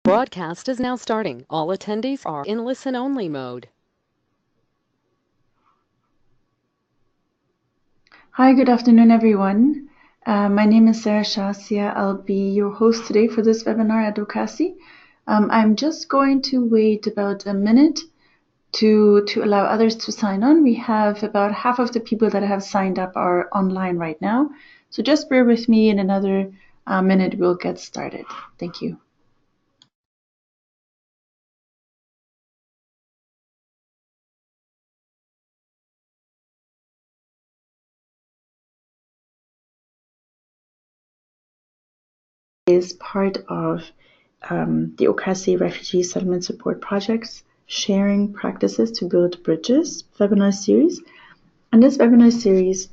Broadcast is now starting. All attendees are in listen-only mode. Hi, good afternoon, everyone. My name is Sarah Shasia. I'll be your host today for this webinar at Advocacy. I'm just going to wait about a minute to allow others to sign on. We have about half of the people that have signed up are online right now. So just bear with me. In another minute, we'll get started. Thank you. Is part of the Okasi Refugee Settlement Support Project's Sharing Practices to Build Bridges webinar series. And this webinar series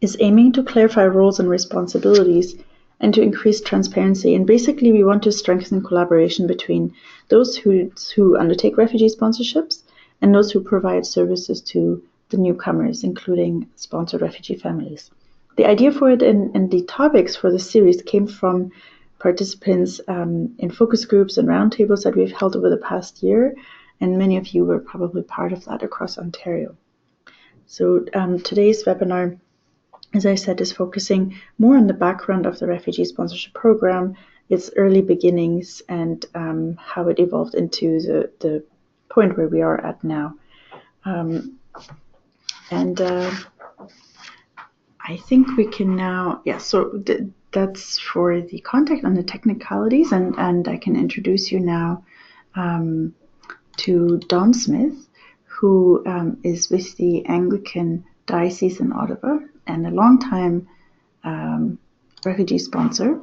is aiming to clarify roles and responsibilities and to increase transparency. And basically, we want to strengthen collaboration between those who undertake refugee sponsorships and those who provide services to the newcomers, including sponsored refugee families. The idea for it and the topics for the series came from participants in focus groups and roundtables that we've held over the past year, and many of you were probably part of that across Ontario. So today's webinar, as I said, is focusing more on the background of the refugee sponsorship program, its early beginnings, and how it evolved into the point where we are at now. I think we can now, so that's for the context and the technicalities, and I can introduce you now to Don Smith, who is with the Anglican Diocese in Ottawa and a long-time refugee sponsor.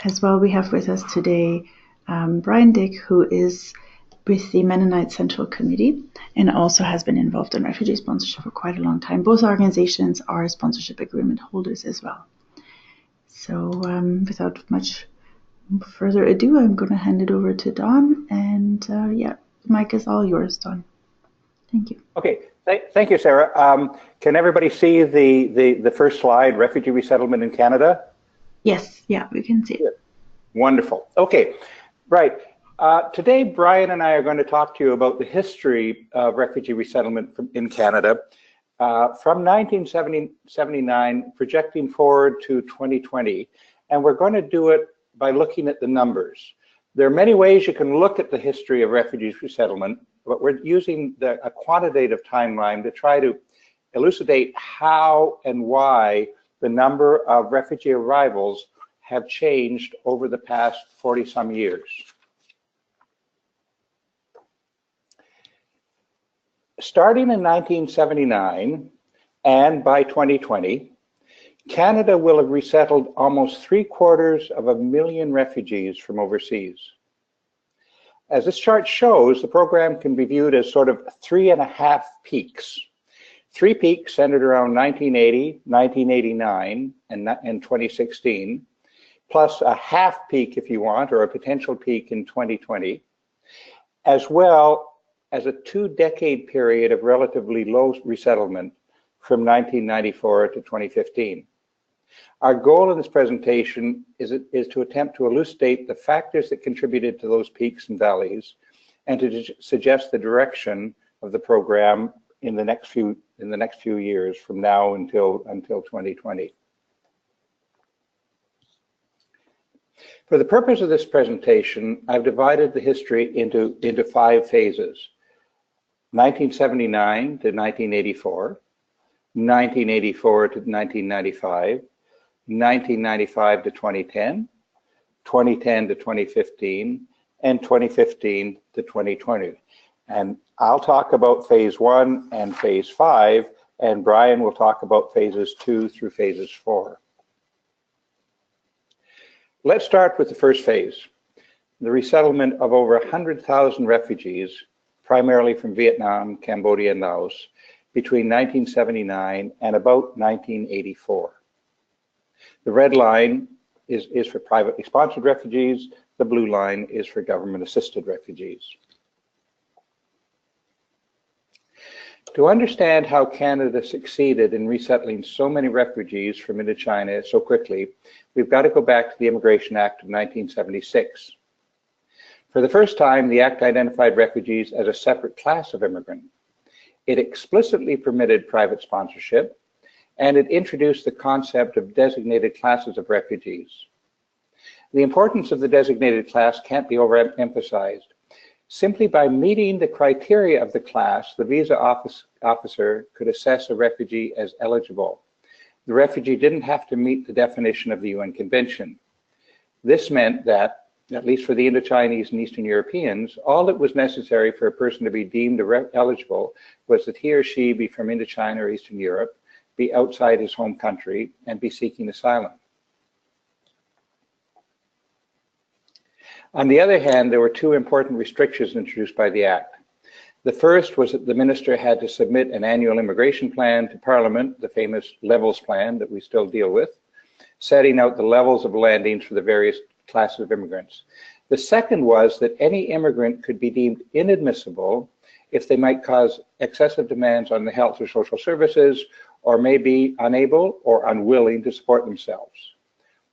As well, we have with us today Brian Dick, who is with the Mennonite Central Committee and also has been involved in refugee sponsorship for quite a long time. Both organizations are sponsorship agreement holders as well. So without much further ado, I'm going to hand it over to Don, and the mic is all yours, Don. Thank you. Okay, thank you, Sarah. Can everybody see the first slide, refugee resettlement in Canada? Yes, yeah, we can see it. Wonderful. Okay, right. Today, Brian and I are going to talk to you about the history of refugee resettlement in Canada from 1979, projecting forward to 2020. And we're going to do it by looking at the numbers. There are many ways you can look at the history of refugee resettlement, but we're using a quantitative timeline to try to elucidate how and why the number of refugee arrivals have changed over the past 40-some years. Starting in 1979 and by 2020, Canada will have resettled almost 750,000 refugees from overseas. As this chart shows, the program can be viewed as sort of 3.5 peaks. 3 peaks centered around 1980, 1989, and 2016, plus a half peak, if you want, or a potential peak in 2020, as well as a 2-decade period of relatively low resettlement from 1994 to 2015. Our goal in this presentation is to attempt to elucidate the factors that contributed to those peaks and valleys, and to suggest the direction of the program in the next few years from now until 2020. For the purpose of this presentation, I've divided the history into 5 phases: 1979 to 1984, 1984 to 1995, 1995 to 2010, 2010 to 2015, and 2015 to 2020. And I'll talk about phase 1 and phase 5, and Brian will talk about phases 2 through phases 4. Let's start with the first phase, the resettlement of over 100,000 refugees, primarily from Vietnam, Cambodia, and Laos, between 1979 and about 1984. The red line is for privately sponsored refugees. The blue line is for government-assisted refugees. To understand how Canada succeeded in resettling so many refugees from Indochina so quickly, we've got to go back to the Immigration Act of 1976. For the first time, the Act identified refugees as a separate class of immigrant. It explicitly permitted private sponsorship, and it introduced the concept of designated classes of refugees. The importance of the designated class can't be overemphasized. Simply by meeting the criteria of the class, the visa officer could assess a refugee as eligible. The refugee didn't have to meet the definition of the UN Convention. This meant that, at least for the Indochinese and Eastern Europeans, all that was necessary for a person to be deemed eligible was that he or she be from Indochina or Eastern Europe, be outside his home country, and be seeking asylum. On the other hand, there were two important restrictions introduced by the Act. The first was that the minister had to submit an annual immigration plan to Parliament, the famous Levels Plan that we still deal with, setting out the levels of landings for the various classes of immigrants. The second was that any immigrant could be deemed inadmissible if they might cause excessive demands on the health or social services, or may be unable or unwilling to support themselves.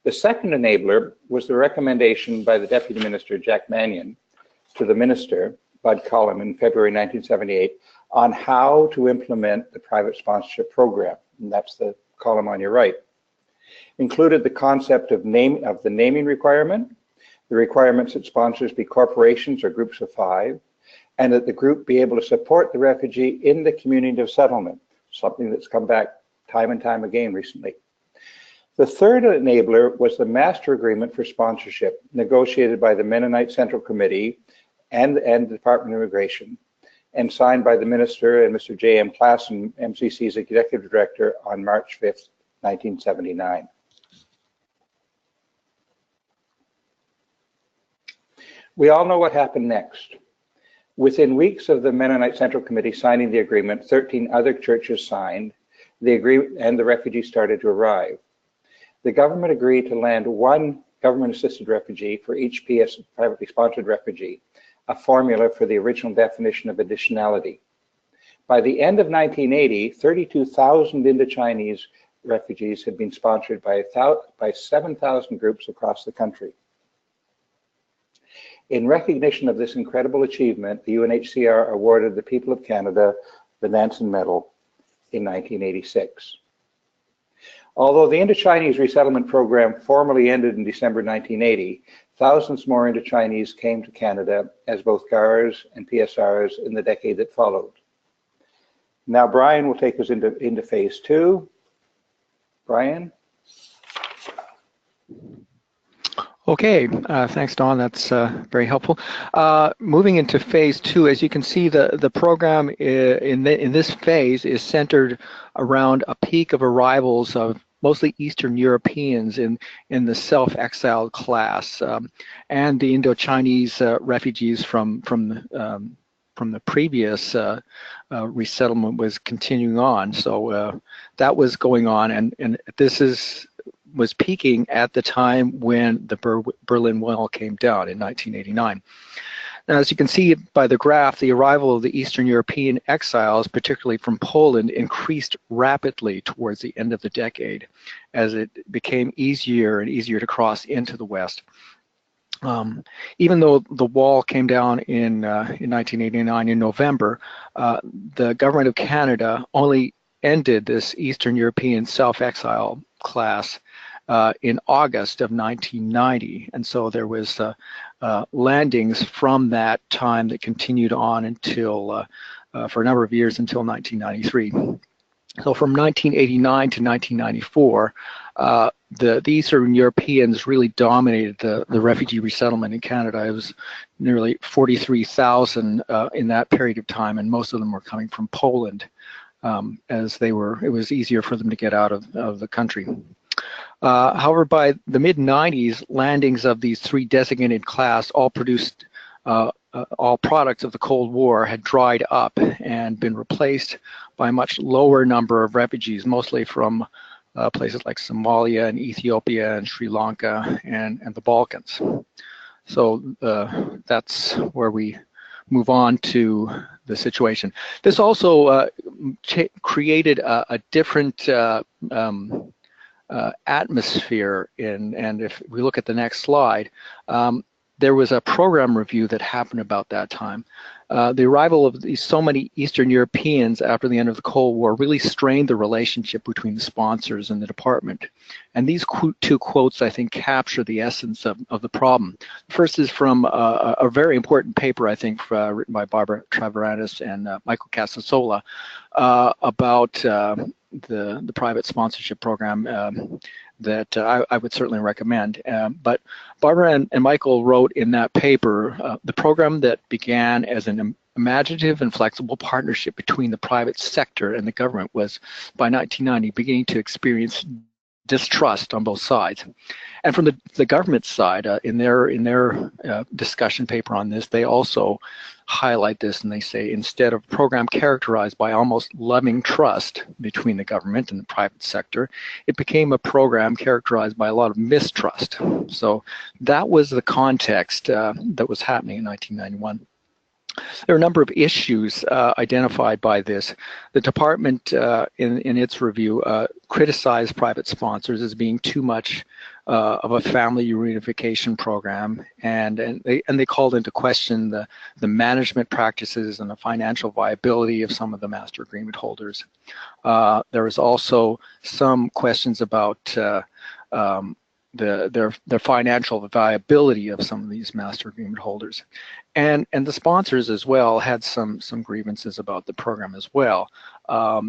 The second enabler was the recommendation by the Deputy Minister, Jack Mannion, to the Minister, Bud Collum, in February 1978, on how to implement the private sponsorship program. And that's the column on your right. Included the concept of the naming requirement, the requirements that sponsors be corporations or groups of 5, and that the group be able to support the refugee in the community of settlement, something that's come back time and time again recently. The third enabler was the Master Agreement for Sponsorship, negotiated by the Mennonite Central Committee and the Department of Immigration, and signed by the Minister and Mr. J.M. Klassen, MCC's Executive Director, on March 5th, 1979. We all know what happened next. Within weeks of the Mennonite Central Committee signing the agreement, 13 other churches signed the agreement, and the refugees started to arrive. The government agreed to land one government-assisted refugee for each PS privately sponsored refugee, a formula for the original definition of additionality. By the end of 1980, 32,000 Indochinese refugees had been sponsored by 7,000 groups across the country. In recognition of this incredible achievement, the UNHCR awarded the people of Canada the Nansen Medal in 1986. Although the Indochinese resettlement program formally ended in December 1980, thousands more Indochinese came to Canada as both GARs and PSRs in the decade that followed. Now Brian will take us into phase 2. Brian? Okay, thanks, Don. That's very helpful. Moving into phase 2, as you can see, the program in this phase is centered around a peak of arrivals of mostly Eastern Europeans in the self-exiled class, and the Indo-Chinese refugees from the previous resettlement was continuing on. So that was going on, and this was peaking at the time when the Berlin Wall came down in 1989. Now, as you can see by the graph, the arrival of the Eastern European exiles, particularly from Poland, increased rapidly towards the end of the decade as it became easier and easier to cross into the West. Even though the wall came down in 1989 in November, the government of Canada only ended this Eastern European self-exile class in August of 1990, and so there was landings from that time that continued on until for a number of years until 1993. So from 1989 to 1994, the Eastern Europeans really dominated the refugee resettlement in Canada. It was nearly 43,000 in that period of time, and most of them were coming from Poland, as it was easier for them to get out of the country. However, by the mid-90s, landings of these 3 designated class, all produced, all products of the Cold War, had dried up and been replaced by a much lower number of refugees, mostly from places like Somalia and Ethiopia and Sri Lanka and the Balkans. So that's where we move on to the situation. This also created a different atmosphere and if we look at the next slide, there was a program review that happened about that time. The arrival of so many Eastern Europeans after the end of the Cold War really strained the relationship between the sponsors and the department. And these two quotes, I think, capture the essence of the problem. First is from a very important paper, I think, written by Barbara Travaranis and Michael Casasola about the private sponsorship program that I would certainly recommend. But Barbara and Michael wrote in that paper, the program that began as an imaginative and flexible partnership between the private sector and the government was, by 1990, beginning to experience distrust on both sides. And from the government side, in their discussion paper on this, they also highlight this, and they say, instead of a program characterized by almost loving trust between the government and the private sector, it became a program characterized by a lot of mistrust. So that was the context that was happening in 1991. There are a number of issues identified by this. The department, in its review, criticized private sponsors as being too much of a family reunification program, and they called into question the management practices and the financial viability of some of the master agreement holders. There was also some questions about their financial viability of some of these master agreement holders. And the sponsors as well had some grievances about the program as well.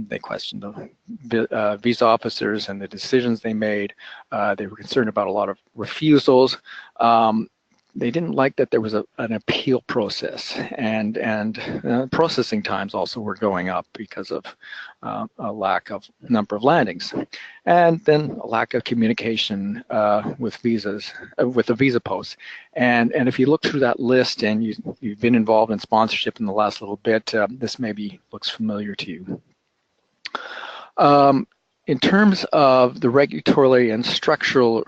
They questioned the visa officers and the decisions they made. They were concerned about a lot of refusals. They didn't like that there was an appeal process, and processing times also were going up because of a lack of number of landings, and then a lack of communication with visas, with the visa posts. And if you look through that list and you've been involved in sponsorship in the last little bit, this maybe looks familiar to you. In terms of the regulatory and structure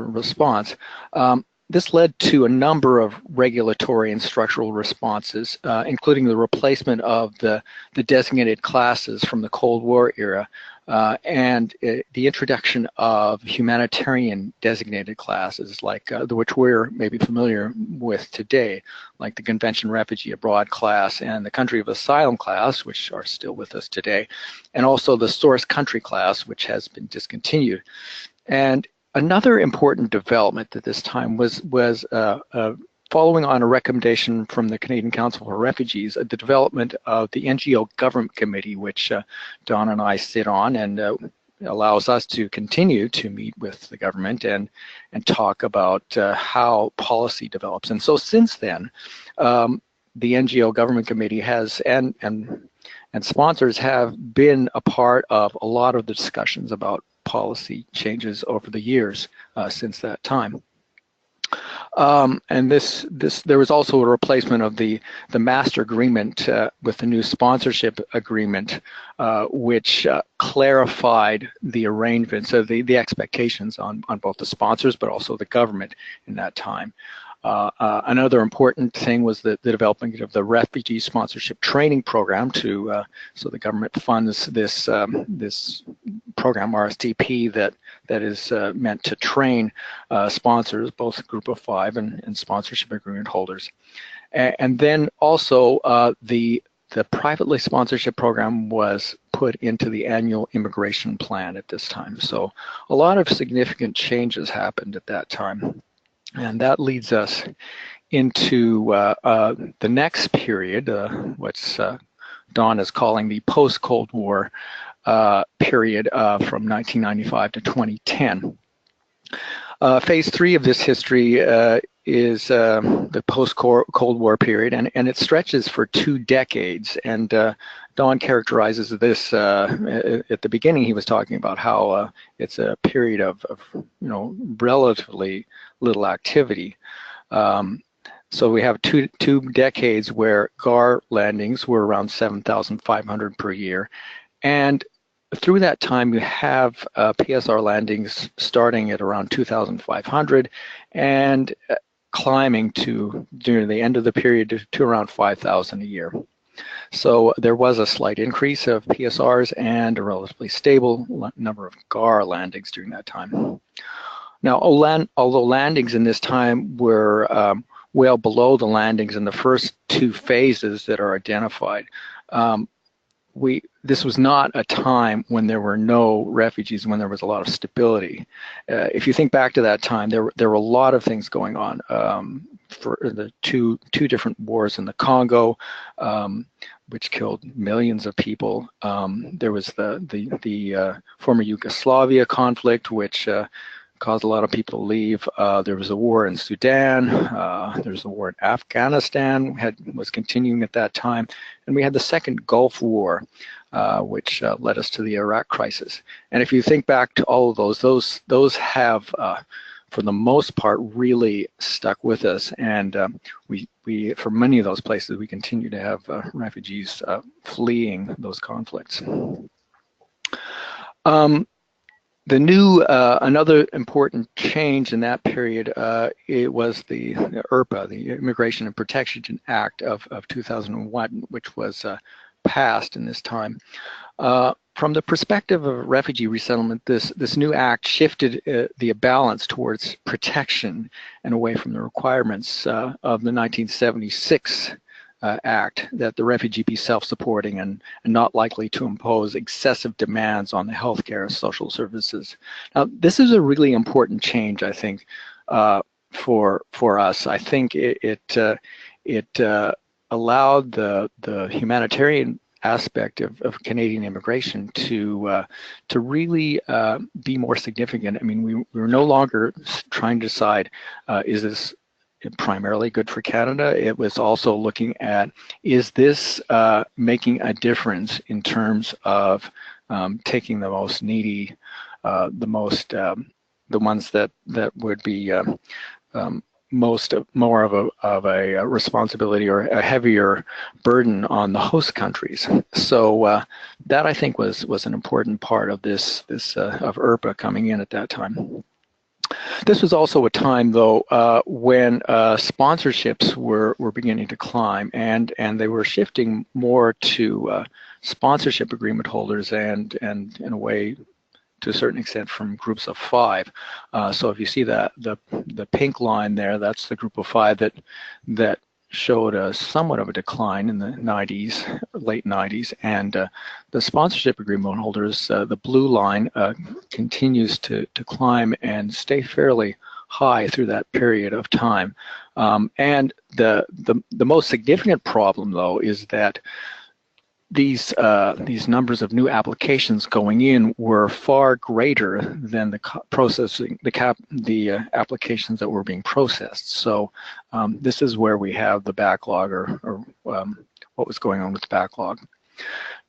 response, this led to a number of regulatory and structural responses, including the replacement of the designated classes from the Cold War era and the introduction of humanitarian designated classes, like which we're maybe familiar with today, like the Convention Refugee Abroad class and the Country of Asylum class, which are still with us today, and also the Source Country class, which has been discontinued. And another important development at this time was following on a recommendation from the Canadian Council for Refugees, the development of the NGO Government Committee, which Don and I sit on, and allows us to continue to meet with the government and talk about how policy develops. And so since then, the NGO Government Committee has and sponsors have been a part of a lot of the discussions about policy changes over the years since that time. And there was also a replacement of the master agreement with the new sponsorship agreement, which clarified the arrangements of the expectations on both the sponsors but also the government in that time. Another important thing was the development of the refugee sponsorship training program so the government funds this program RSTP that is meant to train sponsors, both Group of Five and sponsorship agreement holders. And then also the privately sponsorship program was put into the annual immigration plan at this time. So a lot of significant changes happened at that time. And that leads us into the next period, what's Don is calling the post-Cold War period from 1995 to 2010. Phase 3 of this history is the post-Cold War period, and it stretches for 2 decades. And Don characterizes this at the beginning. He was talking about how it's a period of relatively little activity. So we have two decades where GAR landings were around 7,500 per year, and through that time you have PSR landings starting at around 2,500 and climbing during the end of the period to around 5,000 a year. So there was a slight increase of PSRs and a relatively stable number of GAR landings during that time. Now, although landings in this time were well below the landings in the first two phases that are identified, this was not a time when there were no refugees, when there was a lot of stability. If you think back to that time, there were a lot of things going on. For the two different wars in the Congo, which killed millions of people. There was the former Yugoslavia conflict, which caused a lot of people to leave. There was a war in Sudan. There was a war in Afghanistan, was continuing at that time. And we had the second Gulf War, which led us to the Iraq crisis. And if you think back to all of those have, for the most part, really stuck with us. And we, for many of those places, we continue to have refugees fleeing those conflicts. The new, another important change in that period, it was the IRPA, the Immigration and Protection Act of 2001, which was passed in this time. From the perspective of refugee resettlement, this new act shifted the balance towards protection and away from the requirements of the 1976 Act that the refugee be self-supporting and not likely to impose excessive demands on the healthcare and social services. Now, this is a really important change, I think, for us. I think it allowed the humanitarian aspect of Canadian immigration to really be more significant. I mean, we were no longer trying to decide, is this primarily good for Canada? It was also looking at, is this making a difference in terms of taking the most needy, the ones that would be more of a responsibility or a heavier burden on the host countries. So that, I think, was an important part of this of IRPA coming in at that time. This was also a time, though, when sponsorships were beginning to climb, and they were shifting more to sponsorship agreement holders, and in a way, to a certain extent, from groups of 5. So if you see that the pink line there, that's the group of 5 that showed somewhat of a decline in the 90s, late 90s, and the sponsorship agreement holders, the blue line, continues to climb and stay fairly high through that period of time. And the most significant problem, though, is that these numbers of new applications going in were far greater than the applications that were being processed. So this is where we have the backlog, or what was going on with the backlog.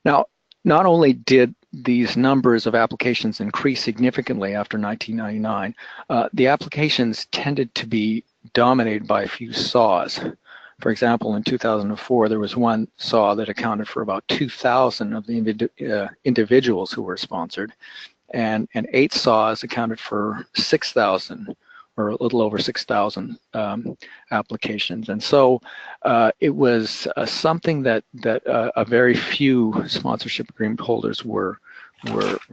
Now, not only did these numbers of applications increase significantly after 1999, the applications tended to be dominated by a few saws. For example, in 2004, there was one SAW that accounted for about 2,000 of the individuals who were sponsored, and 8 SAWs accounted for 6,000, or a little over 6,000 applications. And so it was something that a very few sponsorship agreement holders were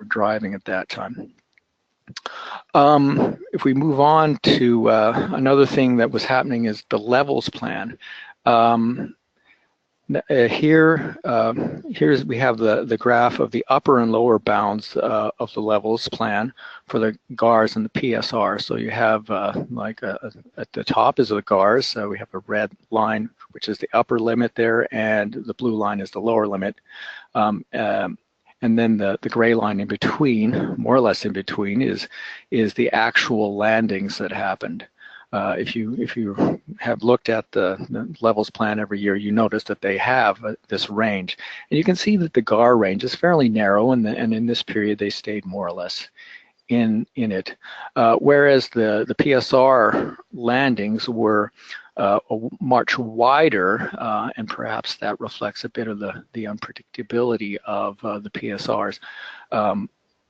driving at that time. If we move on to another thing that was happening is the levels plan. Here's we have the graph of the upper and lower bounds of the levels plan for the GARs and the PSR. So you have at the top is the GARs. So we have a red line, which is the upper limit there, and the blue line is the lower limit. And then the gray line in between, more or less in between, is the actual landings that happened. If you have looked at the levels plan every year, you notice that they have this range, and you can see that the GAR range is fairly narrow, and in this period they stayed more or less in it, whereas the PSR landings were much wider, and perhaps that reflects a bit of the unpredictability of the PSR's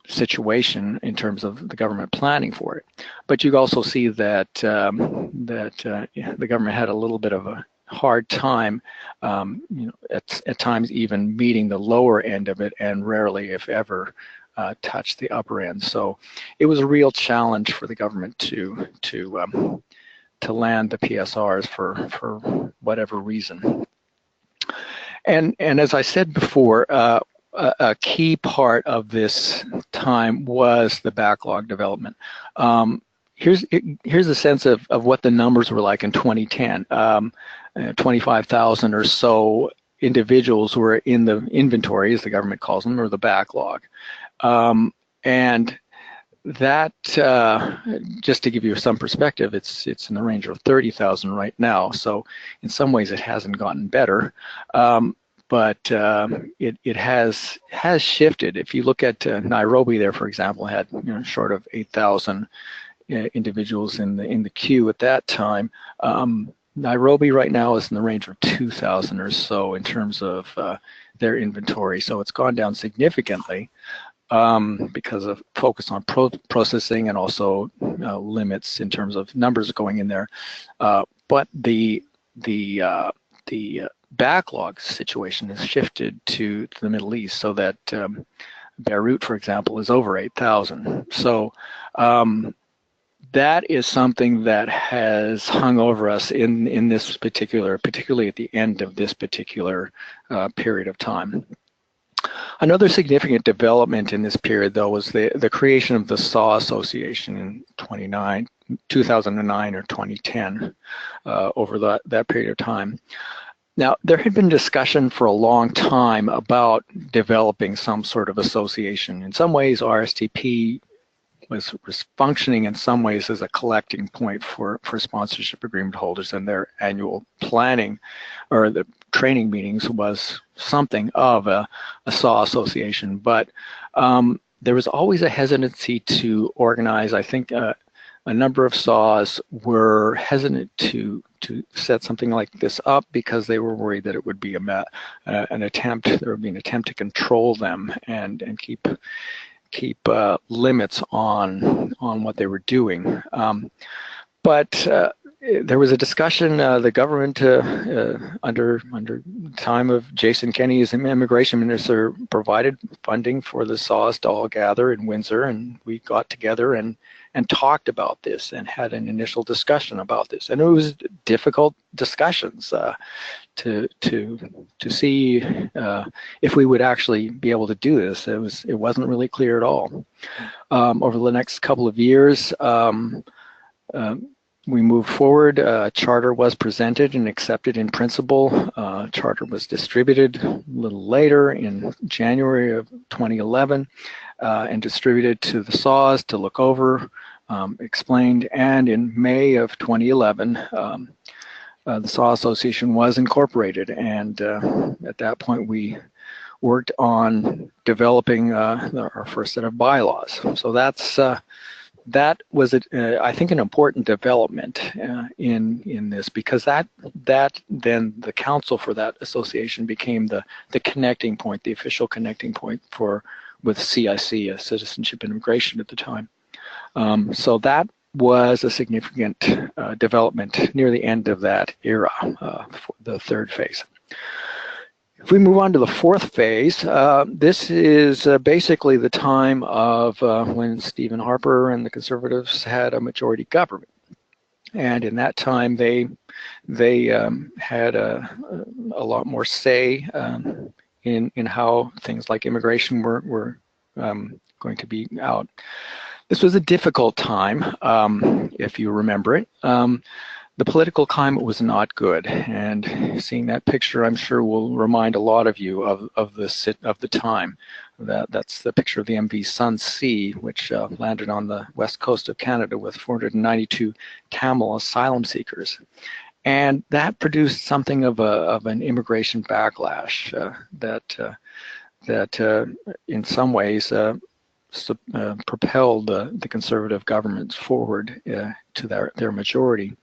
situation in terms of the government planning for it. But you also see that the government had a little bit of a hard time, at times even meeting the lower end of it, and rarely, if ever, touch the upper end. So it was a real challenge for the government to land the PSRs for whatever reason. And as I said before, a key part of this time was the backlog development. Here's a sense of what the numbers were like in 2010. 25,000 or so individuals were in the inventory, as the government calls them, or the backlog. And that, just to give you some perspective, it's in the range of 30,000 right now. So in some ways it hasn't gotten better, but it has shifted. If you look at Nairobi there, for example, had short of 8,000 individuals in the queue at that time. Nairobi right now is in the range of 2,000 or so in terms of their inventory. So it's gone down significantly because of focus on processing and also limits in terms of numbers going in there. But the backlog situation has shifted to the Middle East, so that Beirut, for example, is over 8,000. So that is something that has hung over us in this particularly at the end of this particular period of time. Another significant development in this period, though, was the creation of the SAW Association in 2009 or 2010, over that period of time. Now, there had been discussion for a long time about developing some sort of association. In some ways, RSTP was functioning in some ways as a collecting point for sponsorship agreement holders, and their annual planning or the training meetings was something of a SAW association. But there was always a hesitancy to organize. I think a number of SAWs were hesitant to set something like this up because they were worried that it would be there would be an attempt to control them and keep limits on what they were doing. But there was a discussion. The government, under time of Jason Kenney as immigration minister, provided funding for the SAWs to all gather in Windsor, and we got together and talked about this and had an initial discussion about this. And it was difficult discussions to see if we would actually be able to do this. It wasn't really clear at all. Over the next couple of years, we moved forward. Charter was presented and accepted in principle. Charter was distributed a little later in January of 2011 and distributed to the SAWs to look over, explained, and in May of 2011, the SAW Association was incorporated, and at that point we worked on developing our first set of bylaws. So that was, I think, an important development in this, because that then the council for that association became the connecting point, the official connecting point with CIC, Citizenship and Immigration at the time. So that was a significant development near the end of that era, for the third phase. If we move on to the fourth phase, this is basically the time of when Stephen Harper and the Conservatives had a majority government. And in that time, they had a lot more say in how things like immigration were going to be out. This was a difficult time, if you remember it. The political climate was not good, and seeing that picture, I'm sure, will remind a lot of you of the time. That's the picture of the MV Sun Sea, which landed on the west coast of Canada with 492 Tamil asylum seekers, and that produced something of an immigration backlash that in some ways propelled the Conservative governments forward to their majority.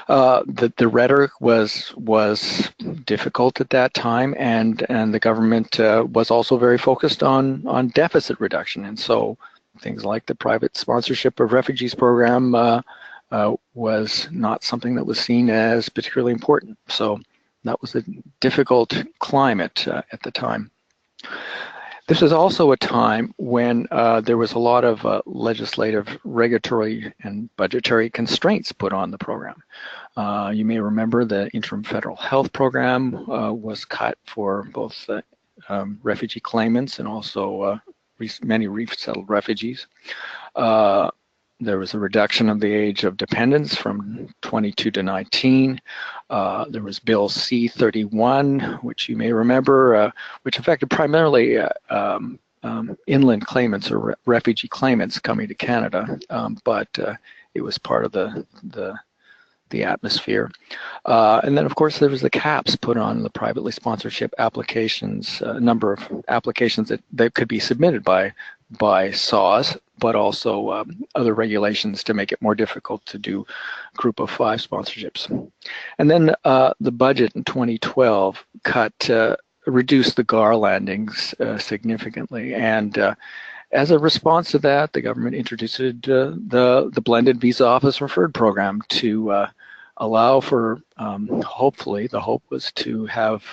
The rhetoric was difficult at that time, and the government was also very focused on deficit reduction, and so things like the private sponsorship of refugees program was not something that was seen as particularly important. So that was a difficult climate at the time. This is also a time when there was a lot of legislative, regulatory, and budgetary constraints put on the program. You may remember the interim federal health program was cut for both refugee claimants and also many resettled refugees. There was a reduction of the age of dependence from 22 to 19. There was Bill C-31, which you may remember, which affected primarily inland claimants or refugee claimants coming to Canada, but it was part of the atmosphere. And then, of course, there was the caps put on the privately sponsorship applications, a number of applications that could be submitted by SAWS, but also other regulations to make it more difficult to do group of 5 sponsorships. And then the budget in 2012 reduced the GAR landings significantly. And as a response to that, the government introduced the blended visa office referred program to allow for, hopefully, the hope was to have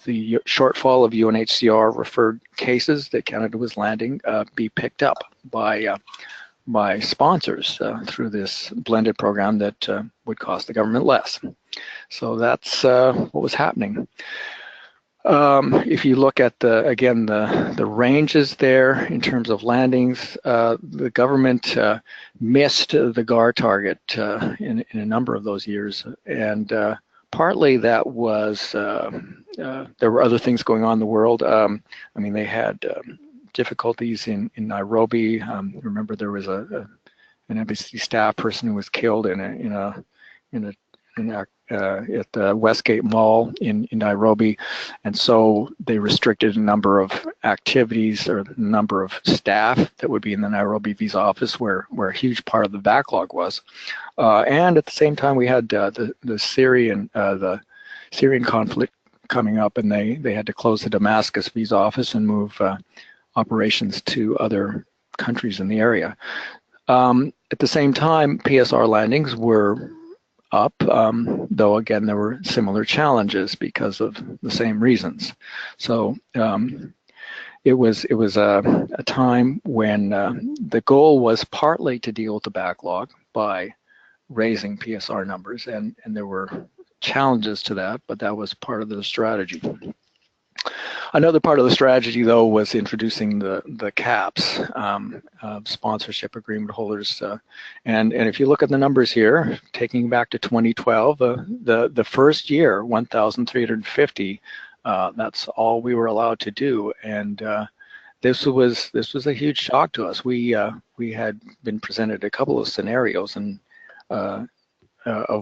the shortfall of UNHCR referred cases that Canada was landing be picked up by sponsors through this blended program that would cost the government less. So that's what was happening. If you look at the ranges there in terms of landings, the government missed the GAR target in a number of those years, and partly that was there were other things going on in the world. I mean, they had difficulties in Nairobi. Remember, there was an embassy staff person who was killed at the Westgate Mall in Nairobi, and so they restricted a number of activities or the number of staff that would be in the Nairobi visa office, where a huge part of the backlog was. And at the same time, we had the Syrian conflict coming up, and they had to close the Damascus visa office and move operations to other countries in the area. At the same time, PSR landings were up, though again there were similar challenges because of the same reasons. So it was a time when the goal was partly to deal with the backlog by raising PSR numbers, and there were challenges to that, but that was part of the strategy. Another part of the strategy, though, was introducing the caps of sponsorship agreement holders. And if you look at the numbers here, taking back to 2012, the first year, 1,350, that's all we were allowed to do. And this was a huge shock to us. We had been presented a couple of scenarios and of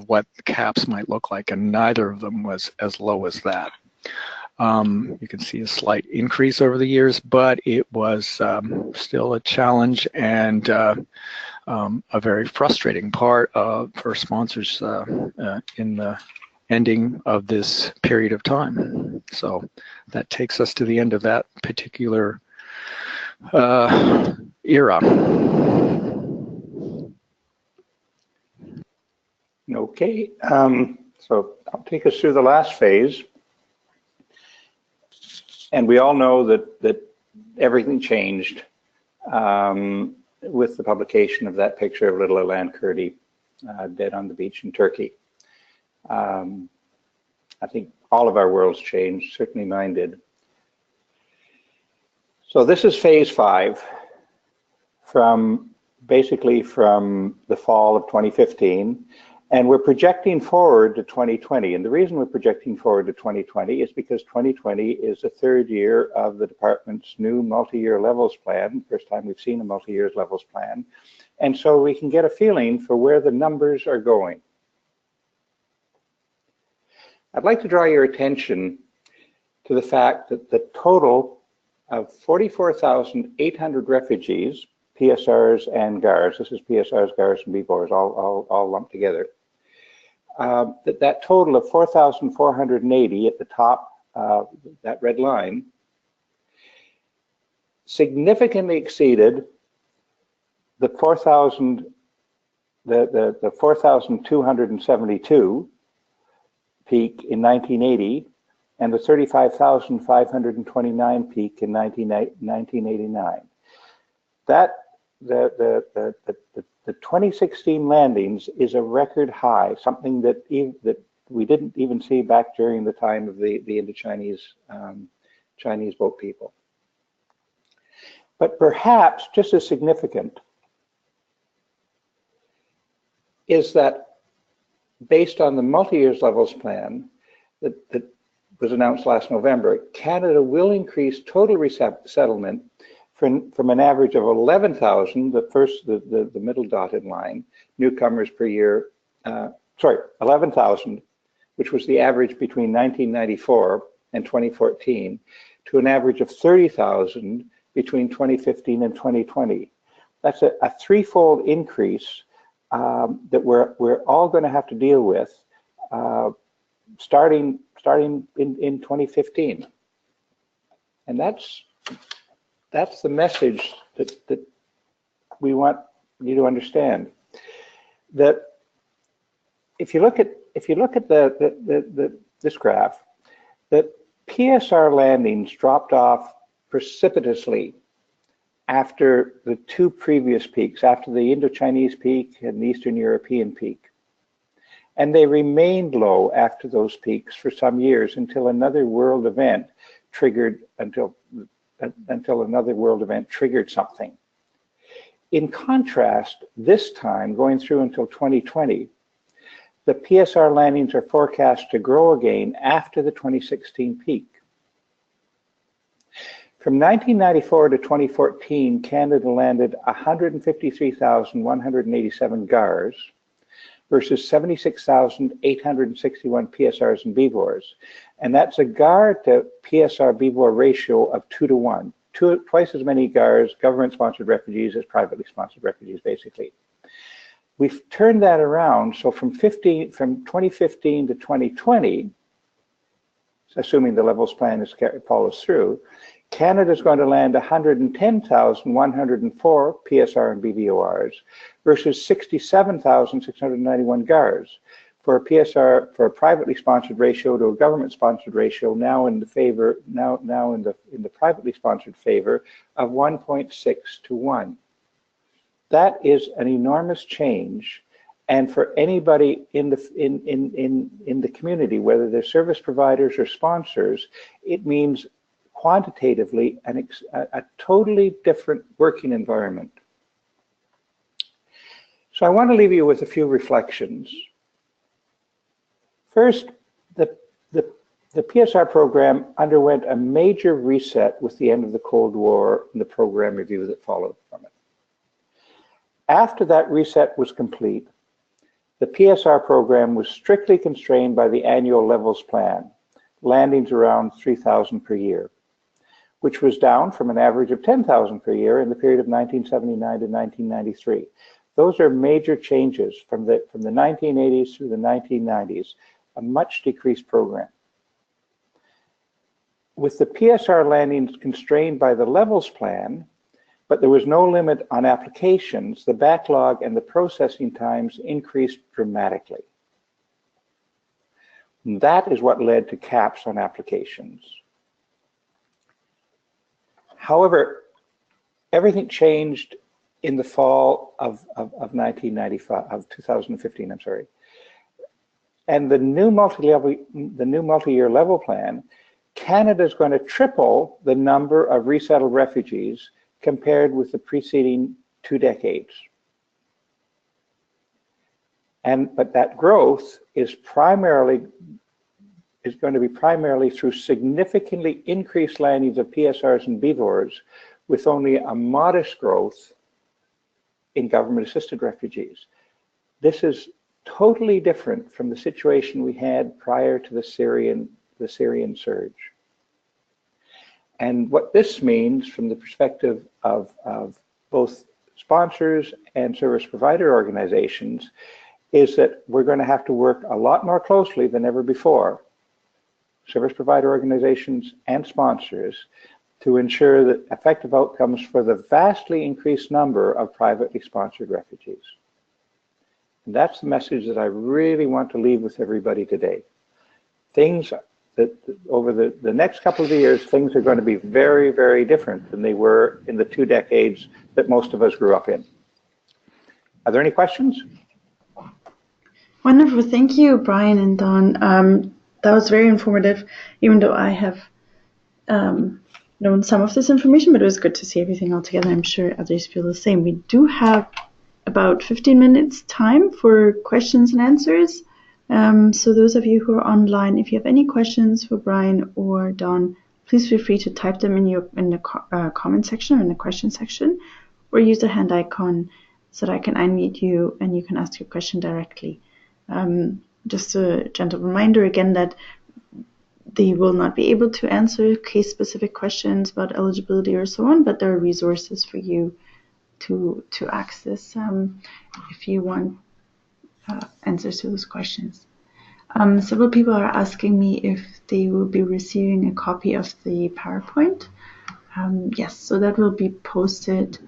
what the caps might look like, and neither of them was as low as that. You can see a slight increase over the years, but it was still a challenge and a very frustrating part for sponsors in the ending of this period of time. So that takes us to the end of that particular era. Okay, so I'll take us through the last phase. And we all know that everything changed with the publication of that picture of little Ilan Kurdi dead on the beach in Turkey. I think all of our worlds changed, certainly mine did. So this is phase 5, basically from the fall of 2015. And we're projecting forward to 2020. And the reason we're projecting forward to 2020 is because 2020 is the 3rd year of the department's new multi-year levels plan. First time we've seen a multi-year levels plan. And so we can get a feeling for where the numbers are going. I'd like to draw your attention to the fact that the total of 44,800 refugees, PSRs and GARs, this is PSRs, GARs, and BBORs all lumped together, that total of 4,480 at the top, that red line, significantly exceeded the 4,272 peak in 1980, and the 35,529 peak in 1989. The 2016 landings is a record high, something that we didn't even see back during the time of the Indo-Chinese Chinese boat people. But perhaps just as significant is that based on the multi-years levels plan that was announced last November, Canada will increase total resettlement from an average of 11,000, the middle dotted line, newcomers per year, 11,000, which was the average between 1994 and 2014, to an average of 30,000 between 2015 and 2020. That's a threefold increase that we're all going to have to deal with starting in 2015. And that's the message that we want you to understand. That if you look at this graph, that PSR landings dropped off precipitously after the two previous peaks, after the Indo-Chinese peak and the Eastern European peak. And they remained low after those peaks for some years until another world event triggered something. In contrast, this time, going through until 2020, the PSR landings are forecast to grow again after the 2016 peak. From 1994 to 2014, Canada landed 153,187 GARs versus 76,861 PSRs and BVORs. And that's a GAR to PSR BVOR ratio of 2 to 1. Twice as many GARs, government-sponsored refugees, as privately sponsored refugees, basically. We've turned that around, so from 2015 to 2020, assuming the levels plan follows through, Canada is going to land 110,104 PSR and BVORs versus 67,691 GARs for a PSR, for a privately sponsored ratio to a government sponsored ratio now in the privately sponsored favor of 1.6 to 1. That is an enormous change, and for anybody in the community, whether they're service providers or sponsors, it means quantitatively a totally different working environment. So I want to leave you with a few reflections. First, the PSR program underwent a major reset with the end of the Cold War and the program review that followed from it. After that reset was complete, the PSR program was strictly constrained by the annual levels plan, landings around 3,000 per year, which was down from an average of 10,000 per year in the period of 1979 to 1993. Those are major changes from the 1980s through the 1990s, a much decreased program. With the PSR landings constrained by the levels plan, but there was no limit on applications, the backlog and the processing times increased dramatically. And that is what led to caps on applications. However, everything changed in the fall of 2015, I'm sorry. And the new multi-year level plan, Canada is going to triple the number of resettled refugees compared with the preceding 2 decades. But that growth is going to be primarily through significantly increased landings of PSRs and BVORs, with only a modest growth in government-assisted refugees. This is totally different from the situation we had prior to the Syrian surge. And what this means from the perspective of both sponsors and service provider organizations is that we're going to have to work a lot more closely than ever before, service provider organizations and sponsors, to ensure that effective outcomes for the vastly increased number of privately sponsored refugees. And that's the message that I really want to leave with everybody today. The over the next couple of years, things are going to be very, very different than they were in the 2 decades that most of us grew up in. Are there any questions? Wonderful. Thank you, Brian and Don. That was very informative, even though I have known some of this information, but it was good to see everything all together. I'm sure others feel the same. We do have about 15 minutes time for questions and answers. So those of you who are online, if you have any questions for Brian or Don, please feel free to type them in the comment section or in the question section, or use the hand icon so that I can unmute you and you can ask your question directly. Just a gentle reminder again that they will not be able to answer case-specific questions about eligibility or so on, but there are resources for you to access if you want answers to those questions. Several people are asking me if they will be receiving a copy of the PowerPoint. Yes, so that will be posted,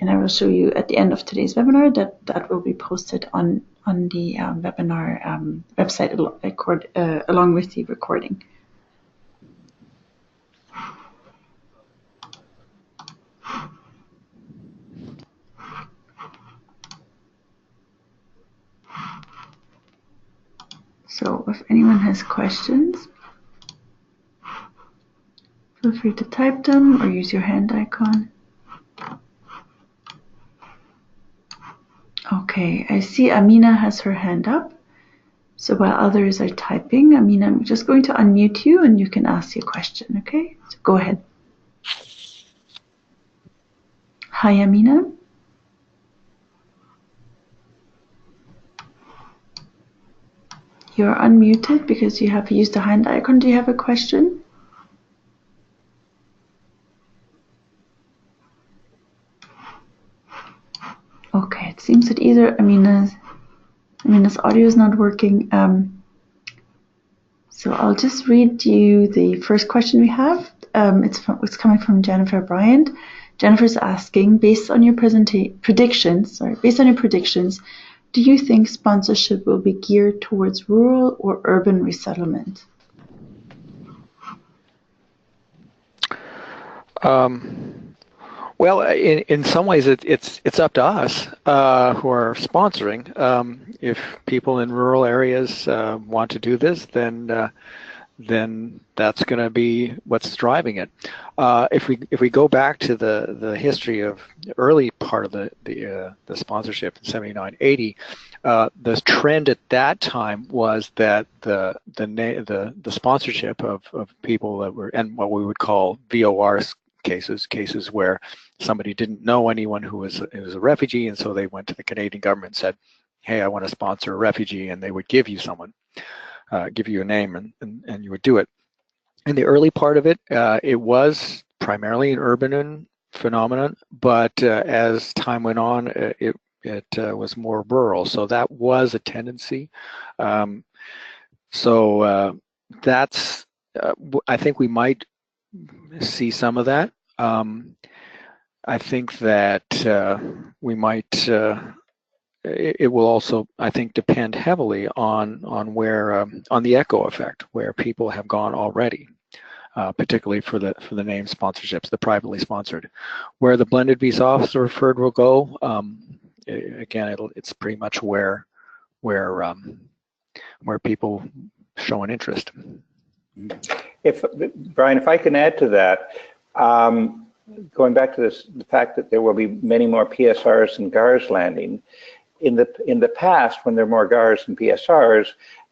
and I will show you at the end of today's webinar that will be posted on the webinar website along with the recording. So if anyone has questions, feel free to type them or use your hand icon. Okay, I see Amina has her hand up. So while others are typing, Amina, I'm just going to unmute you and you can ask your question, okay? So go ahead. Hi, Amina. You're unmuted because you have used the hand icon. Do you have a question? Okay, it seems that either Amina's audio is not working. So I'll just read you the first question we have. It's coming from Jennifer Bryant. Jennifer's asking, based on your predictions, do you think sponsorship will be geared towards rural or urban resettlement? Well, in some ways, it's up to us who are sponsoring. If people in rural areas want to do this, then that's going to be what's driving it. If we go back to the history of the early part of the sponsorship in 79, 80, the trend at that time was that the sponsorship of people that were, and what we would call VORs cases where somebody didn't know anyone who was a refugee, and so they went to the Canadian government and said, hey, I want to sponsor a refugee, and they would give you someone, give you a name, and you would do it. In the early part of it, it was primarily an urban phenomenon, but as time went on, it was more rural, so that was a tendency. That's, I think we might see some of that. I think that we might, it will also, I think, depend heavily on where, on the echo effect, where people have gone already, particularly for the name sponsorships, the privately sponsored. Where the blended visa officer referred will go, again, it's pretty much where people show an interest. Brian, if I can add to that, going back to the fact that there will be many more PSRs and GARs landing. In the past, when there were more GARs than PSRs,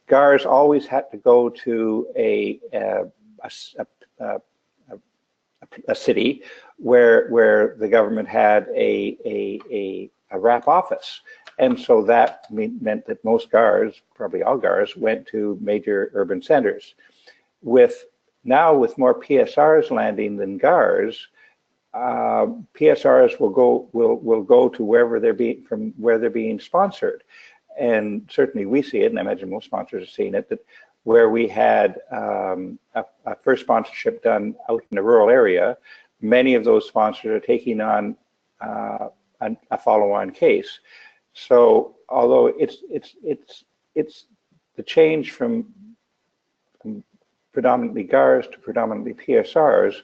GARs always had to go to a city where the government had a RAP office. And so that meant that most GARs, probably all GARs, went to major urban centers. Now with more PSRs landing than GARs, PSRs will go to wherever they're being sponsored. And certainly we see it, and I imagine most sponsors are seeing it, that where we had a first sponsorship done out in a rural area, many of those sponsors are taking on a follow-on case. So although it's the change from predominantly GARs to predominantly PSRs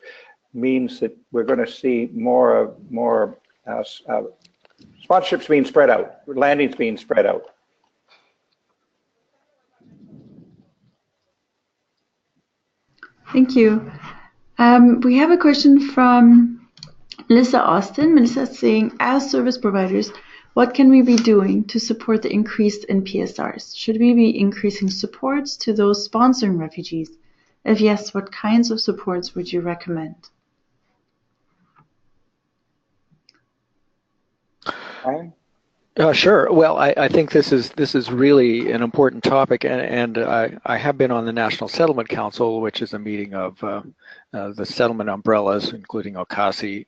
means that we're going to see more sponsorships being spread out, landings being spread out. Thank you. We have a question from Melissa Austin. Melissa is saying, as service providers, what can we be doing to support the increase in PSRs? Should we be increasing supports to those sponsoring refugees? If yes, what kinds of supports would you recommend? Brian? Sure. Well, I think this is really an important topic, and I have been on the National Settlement Council, which is a meeting of the settlement umbrellas, including OCASI,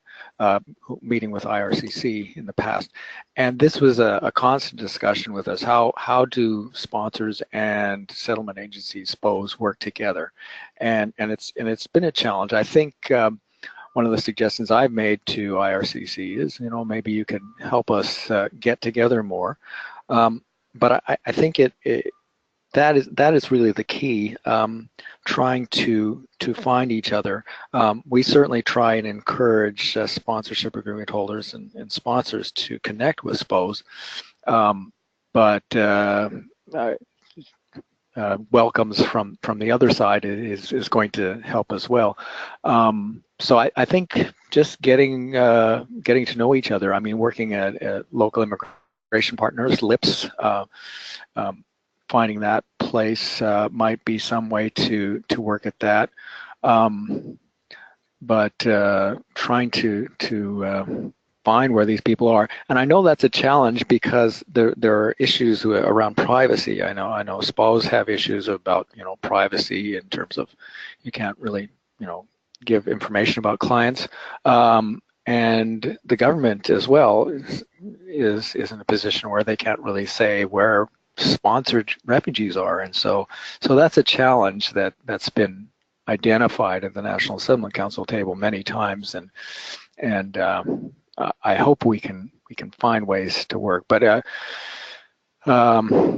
meeting with IRCC in the past, and this was a constant discussion with us. How do sponsors and settlement agencies, SPOs, work together? And it's been a challenge. I think. One of the suggestions I've made to IRCC is, maybe you can help us get together more. But I think that is really the key, trying to find each other. We certainly try and encourage sponsorship agreement holders and sponsors to connect with SPOs, but welcomes from the other side is going to help as well. So I think just getting to know each other. I mean, working at local immigration partners, LIPS, finding that place might be some way to work at that. But trying to find where these people are, and I know that's a challenge because there are issues around privacy. I know SPOs have issues about privacy in terms of you can't really give information about clients, and the government as well is in a position where they can't really say where sponsored refugees are, and so that's a challenge that's been identified at the National Settlement Council table many times, and I hope we can find ways to work, but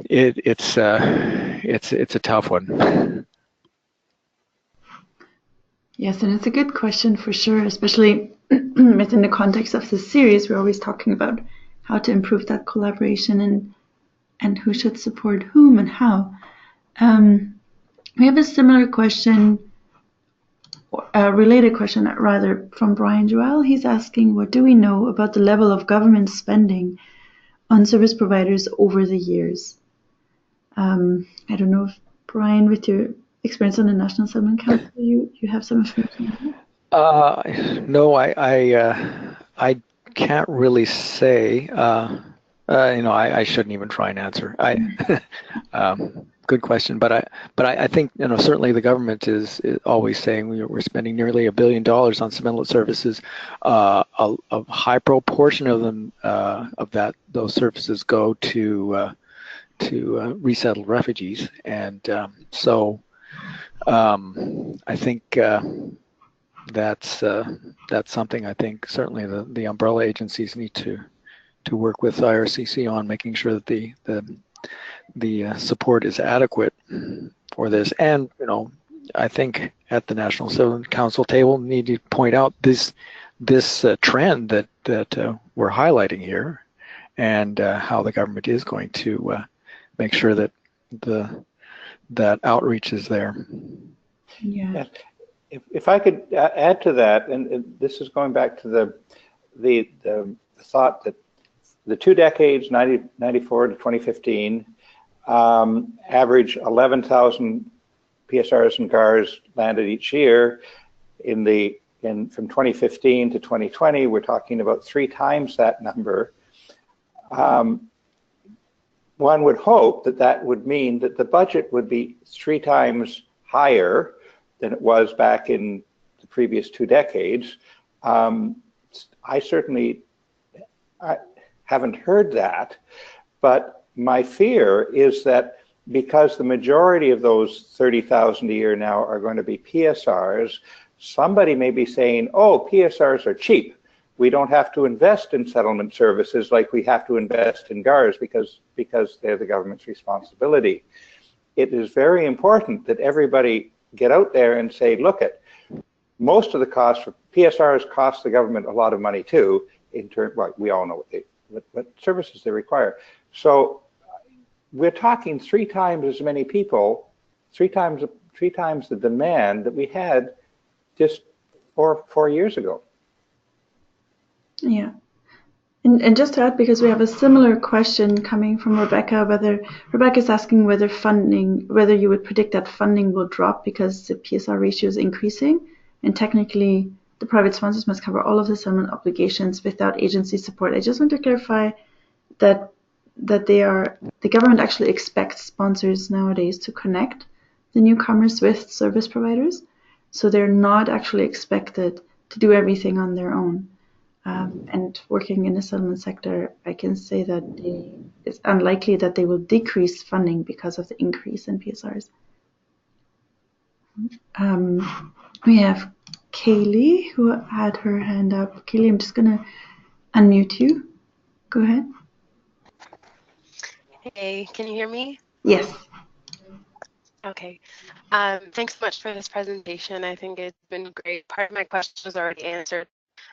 it's a tough one. Yes, and it's a good question for sure, especially within the context of this series. We're always talking about how to improve that collaboration and who should support whom and how. We have a similar question, a related question rather, from Brian Joel. He's asking, what do we know about the level of government spending on service providers over the years? I don't know if, Brian, with your experience on the National Settlement Council, you have some information on that? No, I can't really say. I shouldn't even try and answer. Good question, but I think certainly the government is always saying we're spending nearly $1 billion on civil services. A high proportion of them those services go to resettled refugees, and so I think that's something I think certainly the umbrella agencies need to work with IRCC on, making sure that the support is adequate for this. And I think at the National Settlement Council table need to point out this trend that we're highlighting here, and how the government is going to make sure that that outreach is there. Yeah. If I could add to that, and this is going back to the thought that the 2 decades, 1994 to 2015, average 11,000 PSRs and GARs landed each year. From 2015 to 2020, we're talking about 3 times that number. One would hope that would mean that the budget would be 3 times higher than it was back in the previous 2 decades. I certainly haven't heard that, but my fear is that because the majority of those 30,000 a year now are going to be PSRs, somebody may be saying, oh, PSRs are cheap. We don't have to invest in settlement services like we have to invest in GARs because they're the government's responsibility. It is very important that everybody get out there and say, look, most of the costs for PSRs cost the government a lot of money too. In turn, well, we all know what services they require. So we're talking 3 times as many people, 3 times the demand that we had just 4 years ago. Yeah. And just to add, because we have a similar question coming from Rebecca, Rebecca's asking whether you would predict that funding will drop because the PSR ratio is increasing, and technically the private sponsors must cover all of the settlement obligations without agency support. I just want to clarify that the government actually expects sponsors nowadays to connect the newcomers with service providers, so they're not actually expected to do everything on their own. And working in the settlement sector, I can say that it's unlikely that they will decrease funding because of the increase in PSRs. We have Kaylee who had her hand up. Kaylee, I'm just going to unmute you. Go ahead. Hey, can you hear me? Yes. Okay. Thanks so much for this presentation. I think it's been great. Part of my question was already answered.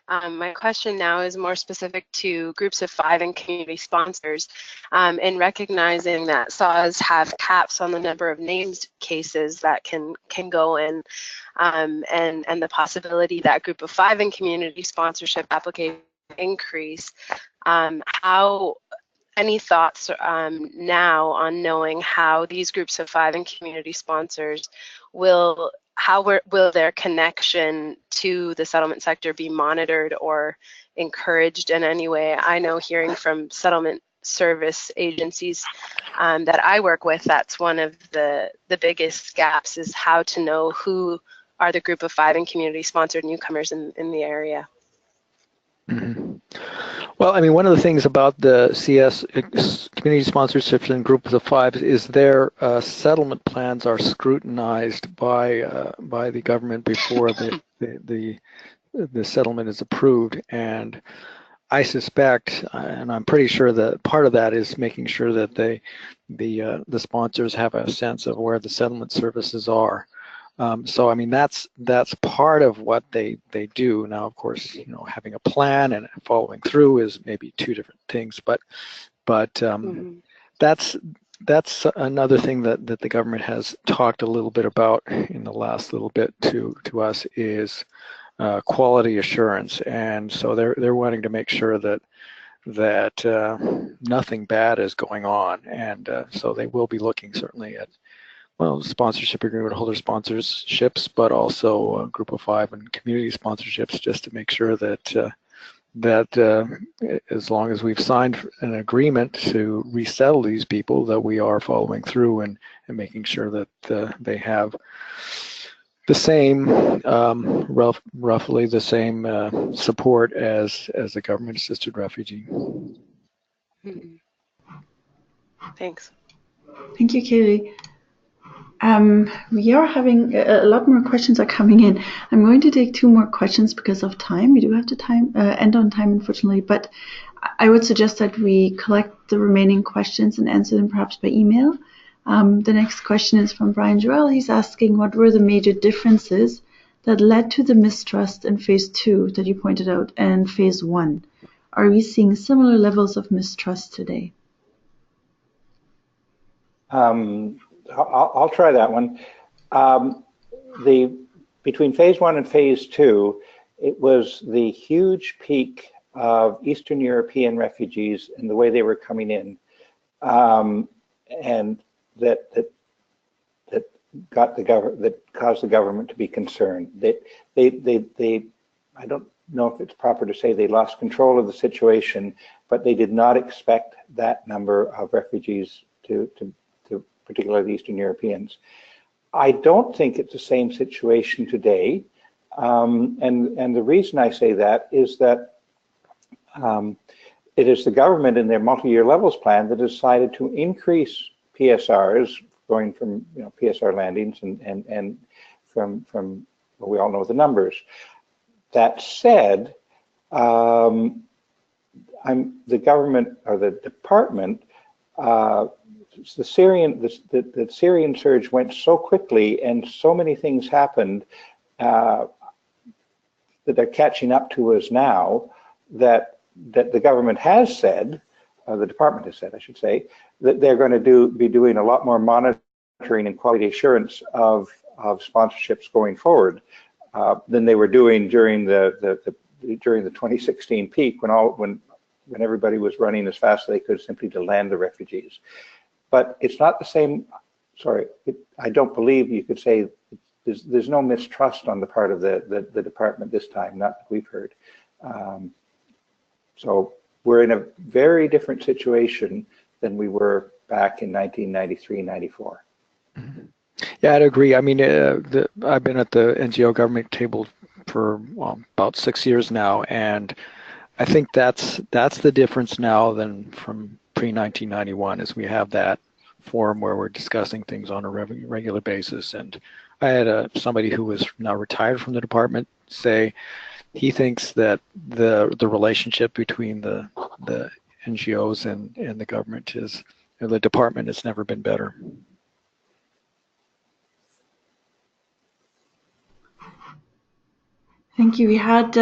My question now is more specific to groups of 5 and community sponsors. In recognizing that SAWs have caps on the number of named cases that can go in, and the possibility that group of 5 and community sponsorship applications increase, any thoughts now on knowing how these groups of 5 and community sponsors will their connection to the settlement sector be monitored or encouraged in any way? I know, hearing from settlement service agencies that I work with, that's one of the biggest gaps, is how to know who are the group of 5 and community sponsored newcomers in the area. Mm-hmm. Well, I mean, one of the things about the CS community sponsorships and groups of 5 is their settlement plans are scrutinized by the government before the settlement is approved, and I suspect, and I'm pretty sure that part of that is making sure that the sponsors have a sense of where the settlement services are. So I mean, that's part of what they do. Now, of course, you know, having a plan and following through is maybe 2 different things, but that's another thing that the government has talked a little bit about in the last little bit to us is quality assurance, and so they're wanting to make sure that nothing bad is going on, and so they will be looking certainly at, well, sponsorship agreement holder sponsorships, but also a group of 5 and community sponsorships, just to make sure that as long as we've signed an agreement to resettle these people, that we are following through and making sure that they have the same, roughly the same support as the government-assisted refugee. Mm-hmm. Thanks. Thank you, Kaylee. We are having a lot more questions are coming in. I'm going to take 2 more questions because of time. We do have to end on time, unfortunately, but I would suggest that we collect the remaining questions and answer them perhaps by email. The next question is from Brian Joel. He's asking, what were the major differences that led to the mistrust in phase 2 that you pointed out and phase 1? Are we seeing similar levels of mistrust today? I'll try that one. Between phase 1 and phase 2, it was the huge peak of Eastern European refugees and the way they were coming in, and that caused the government to be concerned. I don't know if it's proper to say they lost control of the situation, but they did not expect that number of refugees to particularly the Eastern Europeans. I don't think it's the same situation today, and the reason I say that is that it is the government in their multi-year levels plan that decided to increase PSRs, going from PSR landings and from well, we all know the numbers. That said, the government or the department the Syrian surge went so quickly, and so many things happened that they're catching up to us now. That the government has said, the department has said, I should say, that they're going to be doing a lot more monitoring and quality assurance of sponsorships going forward than they were doing during the 2016 peak, when everybody was running as fast as they could simply to land the refugees. But it's not the same. Sorry, I don't believe you could say there's no mistrust on the part of the department this time, not that we've heard. So we're in a very different situation than we were back in 1993, 94. Yeah, I'd agree. I mean, I've been at the NGO government table for about 6 years now, and I think that's the difference now than from pre-1991, is we have that forum where we're discussing things on a regular basis. And I had somebody who was now retired from the department say he thinks that the relationship between the NGOs and the government the department has never been better. Thank you. We had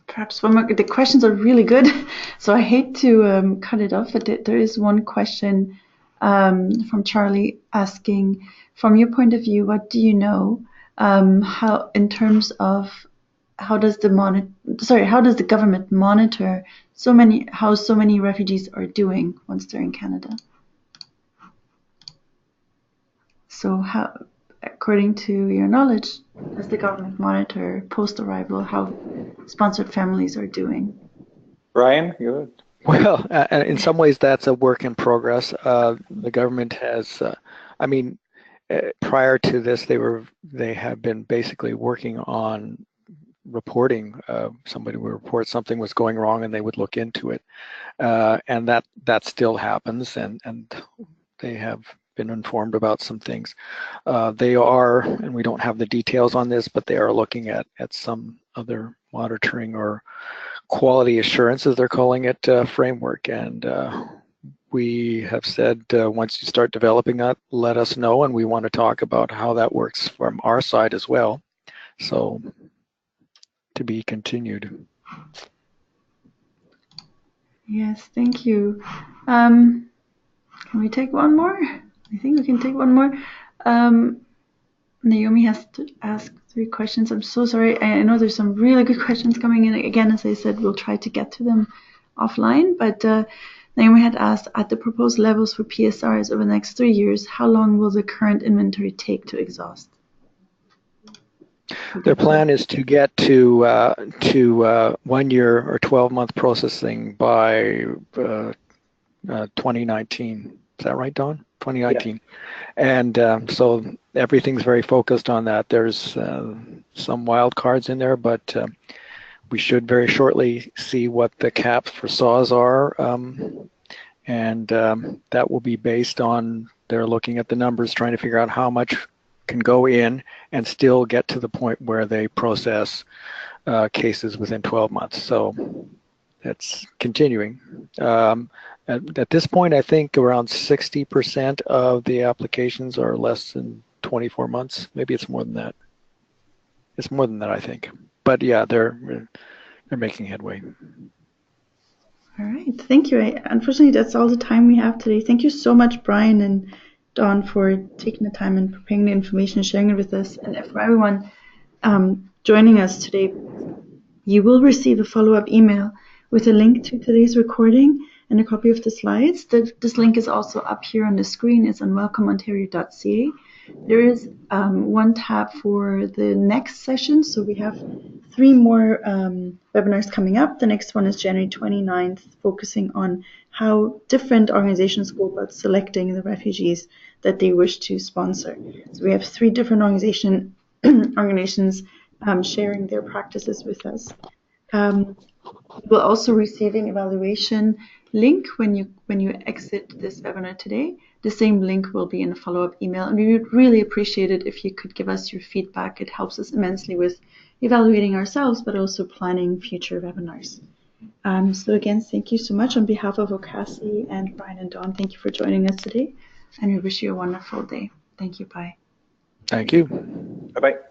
perhaps one more. The questions are really good, so I hate to cut it off, but there is one question from Charlie asking, from your point of view, what do you know how in terms of how does the government monitor how so many refugees are doing once they're in Canada? So how, according to your knowledge, does the government monitor post-arrival how sponsored families are doing? Brian, you? Well, in some ways that's a work in progress. The government has, prior to this, they have been basically working on reporting. Somebody would report something was going wrong, and they would look into it, and that still happens, and they have been informed about some things. They are, and we don't have the details on this, but they are looking at some other monitoring or quality assurance, as they're calling it, framework. And we have said once you start developing that, let us know, and we want to talk about how that works from our side as well. So to be continued. Yes, thank you. Can we take one more? I think we can take one more. Naomi has to ask 3 questions. I'm so sorry. I know there's some really good questions coming in. Again, as I said, we'll try to get to them offline. But Naomi had asked, at the proposed levels for PSRs over the next 3 years, how long will the current inventory take to exhaust? Their plan is to get to 1 year or 12-month processing by 2019. Is that right, Don? 2019. Yeah. And so everything's very focused on that. There's some wild cards in there, but we should very shortly see what the caps for saws are. And that will be based on, they're looking at the numbers, trying to figure out how much can go in and still get to the point where they process cases within 12 months. So that's continuing. At this point, I think around 60% of the applications are less than 24 months. Maybe it's more than that. It's more than that, I think. But yeah, they're making headway. All right, thank you. Unfortunately, that's all the time we have today. Thank you so much, Brian and Dawn, for taking the time and preparing the information and sharing it with us. And for everyone joining us today, you will receive a follow-up email with a link to today's recording and a copy of the slides. This link is also up here on the screen. It's on welcomeontario.ca. There is one tab for the next session. So we have 3 more webinars coming up. The next one is January 29th, focusing on how different organizations go about selecting the refugees that they wish to sponsor. So we have 3 different organizations sharing their practices with us. We'll also receive an evaluation link when you exit this webinar today. The same link will be in a follow-up email, and we would really appreciate it if you could give us your feedback. It helps us immensely with evaluating ourselves, but also planning future webinars. So again, thank you so much on behalf of OCASI and Brian and Dawn. Thank you for joining us today, and we wish you a wonderful day. Thank you. Bye. Thank you. Bye-bye.